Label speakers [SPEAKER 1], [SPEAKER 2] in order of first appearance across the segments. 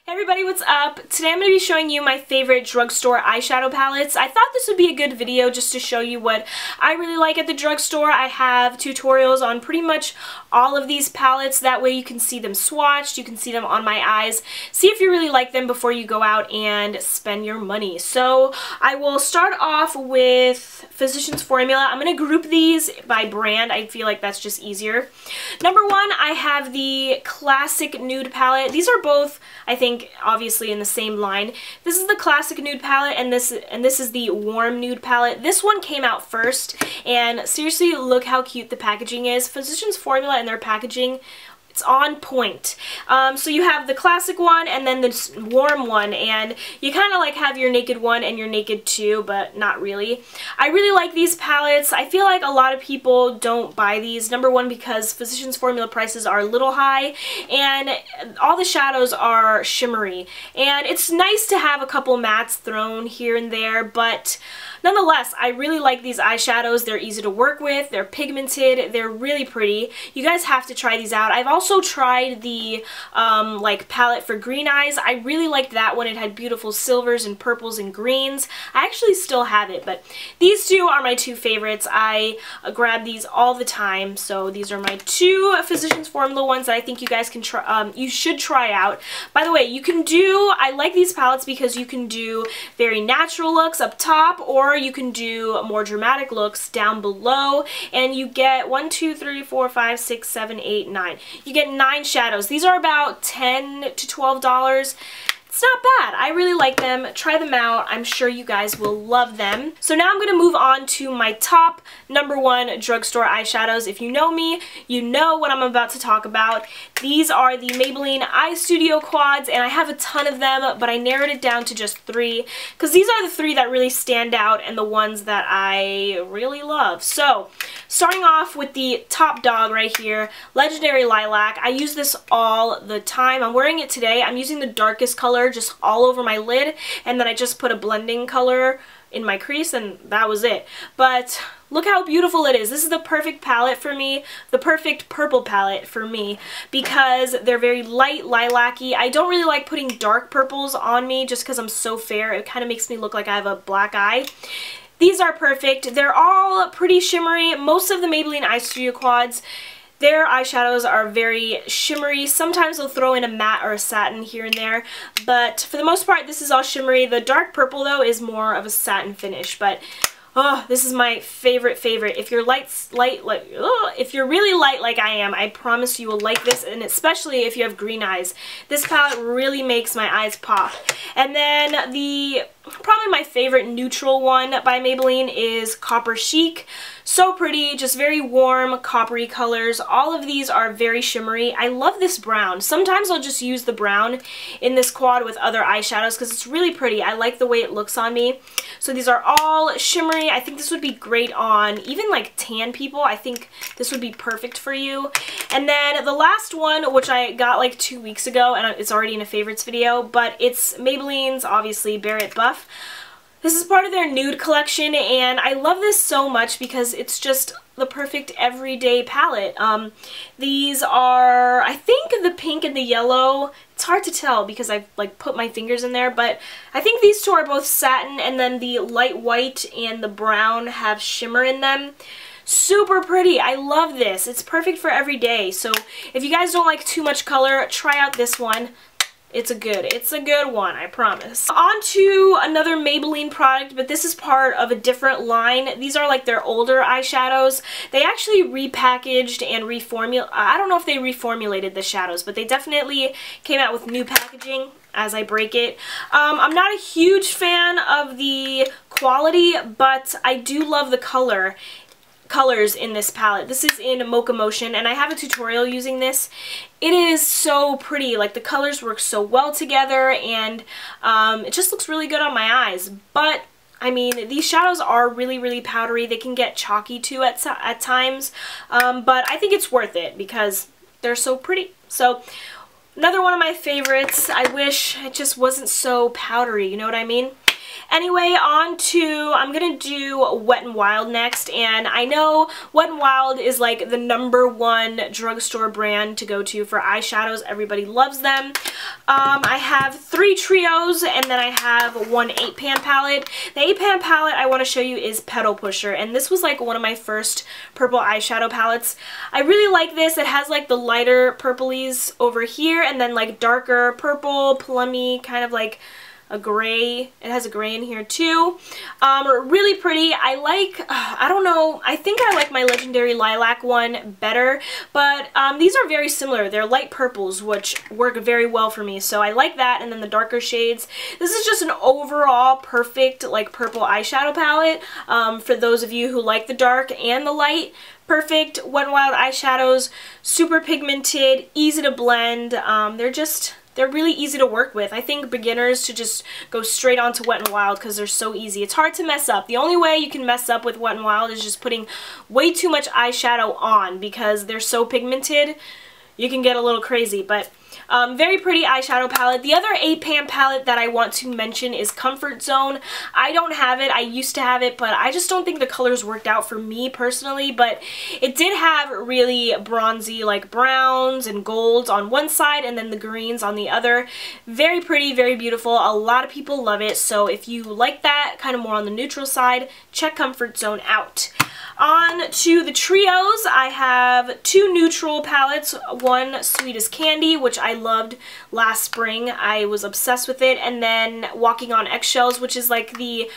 [SPEAKER 1] Hey everybody, what's up? Today I'm going to be showing you my favorite drugstore eyeshadow palettes. I thought this would be a good video just to show you what I really like at the drugstore. I have tutorials on pretty much all of these palettes. That way you can see them swatched, you can see them on my eyes, see if you really like them before you go out and spend your money. So I will start off with Physicians Formula. I'm going to group these by brand. I feel like that's just easier. Number one, I have the Classic Nude palette. These are both, I think, obviously in the same line. This is the Classic Nude palette, and this is the Warm Nude palette. This one came out first, and seriously, look how cute the packaging is. Physicians Formula and their packaging, it's on point. So you have the classic one and then the warm one, and you kind of like have your naked one and your naked two, but not really. I really like these palettes. I feel like a lot of people don't buy these. Number one, because Physicians Formula prices are a little high, and all the shadows are shimmery. And it's nice to have a couple mattes thrown here and there, but nonetheless, I really like these eyeshadows. They're easy to work with, they're pigmented, they're really pretty. You guys have to try these out. I've also tried the like palette for green eyes. I really liked that one. It had beautiful silvers and purples and greens. I actually still have it, but these two are my two favorites. I grab these all the time, so these are my two Physicians Formula ones that I think you guys can try. You should try out. By the way, you can do, I like these palettes because you can do very natural looks up top, or you can do more dramatic looks down below, and you get 1, 2, 3, 4, 5, 6, 7, 8, 9. You get 9 shadows. These are about $10 to $12. It's not bad. I really like them. Try them out. I'm sure you guys will love them. So now I'm going to move on to my top #1 drugstore eyeshadows. If you know me, you know what I'm about to talk about. These are the Maybelline Eye Studio Quads, and I have a ton of them, but I narrowed it down to just 3 because these are the 3 that really stand out and the ones that I really love. So starting off with the top dog right here, Legendary Lilac. I use this all the time. I'm wearing it today. I'm using the darkest color just all over my lid, and then I just put a blending color in my crease, and that was it. But look how beautiful it is. This is the perfect palette for me, the perfect purple palette for me, because they're very light, lilac-y. I don't really like putting dark purples on me just because I'm so fair. It kind of makes me look like I have a black eye. These are perfect. They're all pretty shimmery. Most of the Maybelline Eye Studio Quads, their eyeshadows are very shimmery. Sometimes they'll throw in a matte or a satin here and there, but for the most part, this is all shimmery. The dark purple, though, is more of a satin finish, but oh, this is my favorite. If you're if you're really light like I am, I promise you will like this, and especially if you have green eyes. This palette really makes my eyes pop. And then probably my favorite neutral one by Maybelline is Copper Chic. So pretty, just very warm, coppery colors. All of these are very shimmery. I love this brown. Sometimes I'll just use the brown in this quad with other eyeshadows because it's really pretty. I like the way it looks on me. So these are all shimmery. I think this would be great on even like tan people. I think this would be perfect for you. And then the last one, which I got like 2 weeks ago, and it's already in a favorites video, but it's Maybelline's, obviously, Barrett Buff. This is part of their Nude collection, and I love this so much because it's just the perfect everyday palette. These are, I think, the pink and the yellow. It's hard to tell because I've like put my fingers in there, but I think these two are both satin, and then the light white and the brown have shimmer in them. Super pretty. I love this. It's perfect for every day. So if you guys don't like too much color, try out this one. It's a good one, I promise. On to another Maybelline product, but this is part of a different line. These are like their older eyeshadows. They actually repackaged and reformulated. I don't know if they reformulated the shadows, but they definitely came out with new packaging as I break it. I'm not a huge fan of the quality, but I do love the colors in this palette. This is in Mocha Motion, and I have a tutorial using this. It is so pretty. Like, the colors work so well together, and it just looks really good on my eyes. But I mean, these shadows are really powdery. They can get chalky too at times, but I think it's worth it because they're so pretty. So another one of my favorites. I wish it just wasn't so powdery, you know what I mean? Anyway, I'm gonna do Wet n Wild next, and I know Wet n Wild is like the #1 drugstore brand to go to for eyeshadows. Everybody loves them. I have 3 trios, and then I have 1 8-pan palette. The 8-pan palette I want to show you is Petal Pusher, and this was like one of my first purple eyeshadow palettes. I really like this. It has like the lighter purplies over here, and then like darker purple, plummy, kind of like a gray. It has a gray in here too. Really pretty. I don't know, I think I like my Legendary Lilac one better, but these are very similar. They're light purples, which work very well for me, so I like that, and then the darker shades. This is just an overall perfect like purple eyeshadow palette for those of you who like the dark and the light. Perfect Wet n Wild eyeshadows, super pigmented, easy to blend. They're really easy to work with. I think beginners should just go straight on to Wet n Wild because they're so easy. It's hard to mess up. The only way you can mess up with Wet n Wild is just putting way too much eyeshadow on, because they're so pigmented. You can get a little crazy, but very pretty eyeshadow palette. The other 8-pan palette that I want to mention is Comfort Zone. I don't have it. I used to have it, but I just don't think the colors worked out for me personally, but it did have really bronzy like browns and golds on one side and then the greens on the other. Very pretty, very beautiful. A lot of people love it, so if you like that, kind of more on the neutral side, check Comfort Zone out. On to the trios, I have 2 neutral palettes, one Sweet as Candy, which I loved last spring. I was obsessed with it, and then Walking on Eggshells, which is like the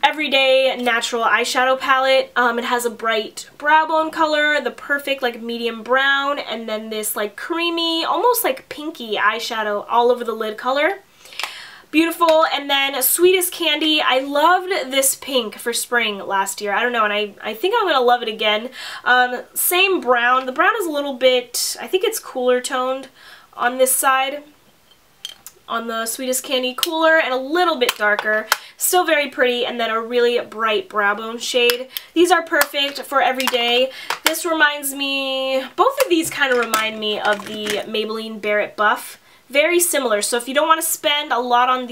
[SPEAKER 1] everyday natural eyeshadow palette. It has a bright brow bone color, the perfect like medium brown, and then this like creamy, almost like pinky eyeshadow all over the lid color. Beautiful. And then Sweet as Candy, I loved this pink for spring last year. I don't know, and I think I'm going to love it again. Same brown. The brown is a little bit, I think it's cooler toned on this side. On the Sweet as Candy, cooler and a little bit darker. Still very pretty, and then a really bright brow bone shade. These are perfect for every day. This reminds me, both of these kind of remind me of the Maybelline Barrett Buff. Very similar, so if you don't want to spend a lot on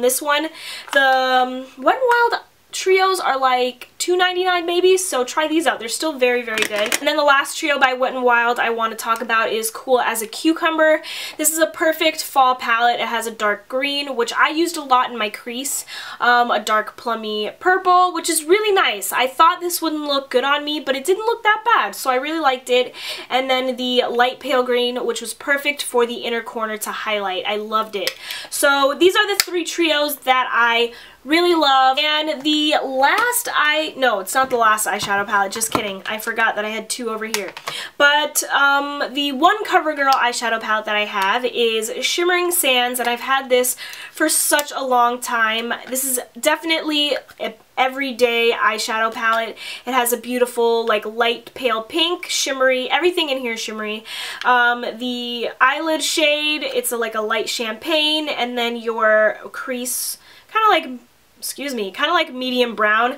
[SPEAKER 1] this one, the Wet n Wild trios are like $2.99 maybe, so try these out. They're still very, very good. And then the last trio by Wet n Wild I want to talk about is Cool as a Cucumber. This is a perfect fall palette. It has a dark green, which I used a lot in my crease, a dark plummy purple, which is really nice. I thought this wouldn't look good on me, but it didn't look that bad, so I really liked it. And then the light pale green, which was perfect for the inner corner to highlight. I loved it. So these are the 3 trios that I really love. And the last no, it's not the last eyeshadow palette, just kidding. I forgot that I had 2 over here. But the one Covergirl eyeshadow palette that I have is Shimmering Sands, and I've had this for such a long time. This is definitely an everyday eyeshadow palette. It has a beautiful like light pale pink, shimmery, everything in here is shimmery. The eyelid shade, it's like a light champagne, and then your crease, kind of like medium brown.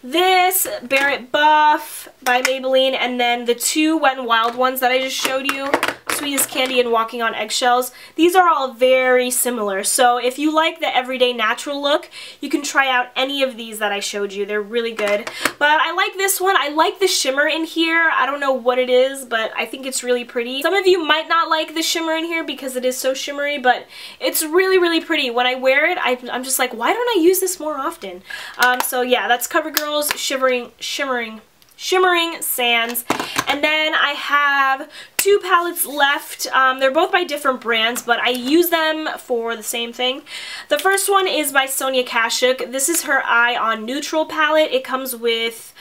[SPEAKER 1] This Barrett Buff by Maybelline, and then the 2 Wet n Wild ones that I just showed you, Sweet as Candy and Walking on Eggshells. These are all very similar, so if you like the everyday natural look, you can try out any of these that I showed you. They're really good. But I like this one. I like the shimmer in here. I don't know what it is, but I think it's really pretty. Some of you might not like the shimmer in here because it is so shimmery, but it's really, really pretty. When I wear it, I'm just like, why don't I use this more often? So yeah, that's Covergirl's Shimmering Sands. And then I have 2 palettes left. They're both by different brands, but I use them for the same thing. The first one is by Sonia Kashuk. This is her Eye on Neutral palette. It comes with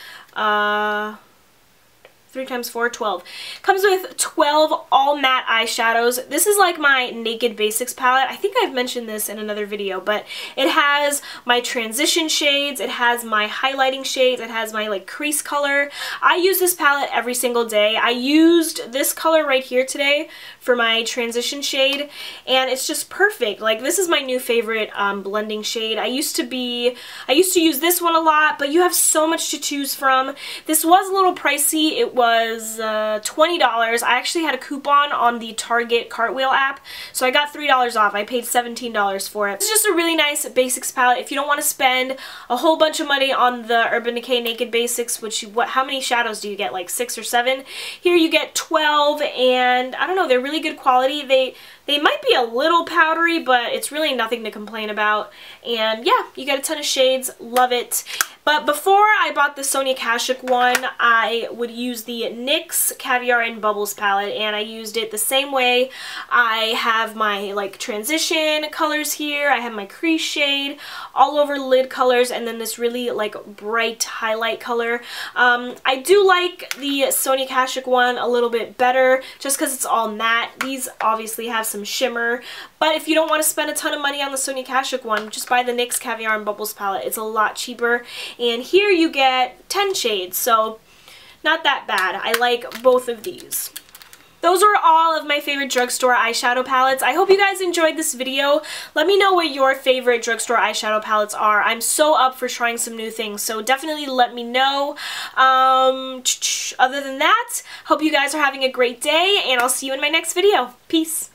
[SPEAKER 1] 3 times 4, 12. Comes with 12 all matte eyeshadows. This is like my Naked Basics palette. I think I've mentioned this in another video, but it has my transition shades, it has my highlighting shades, it has my like crease color. I use this palette every single day. I used this color right here today for my transition shade, and it's just perfect. Like, this is my new favorite blending shade. I used to use this one a lot, but you have so much to choose from. This was a little pricey. It was $20. I actually had a coupon on the Target Cartwheel app, so I got $3 off. I paid $17 for it. It's just a really nice basics palette. If you don't want to spend a whole bunch of money on the Urban Decay Naked Basics, which how many shadows do you get? Like 6 or 7? Here you get 12, and I don't know, they're really good quality. They might be a little powdery, but it's really nothing to complain about. And yeah, you get a ton of shades. Love it. But before I bought the Sonia Kashuk one, I would use the NYX Caviar and Bubbles palette, and I used it the same way. I have my like transition colors here. I have my crease shade, all over lid colors, and then this really like bright highlight color. I do like the Sonia Kashuk one a little bit better just because it's all matte. These obviously have some shimmer, but if you don't want to spend a ton of money on the Sonia Kashuk one, just buy the NYX Caviar and Bubbles palette. It's a lot cheaper, and here you get 10 shades, so not that bad. I like both of these. Those are all of my favorite drugstore eyeshadow palettes. I hope you guys enjoyed this video. Let me know what your favorite drugstore eyeshadow palettes are. I'm so up for trying some new things, so definitely let me know. Other than that, hope you guys are having a great day, and I'll see you in my next video. Peace.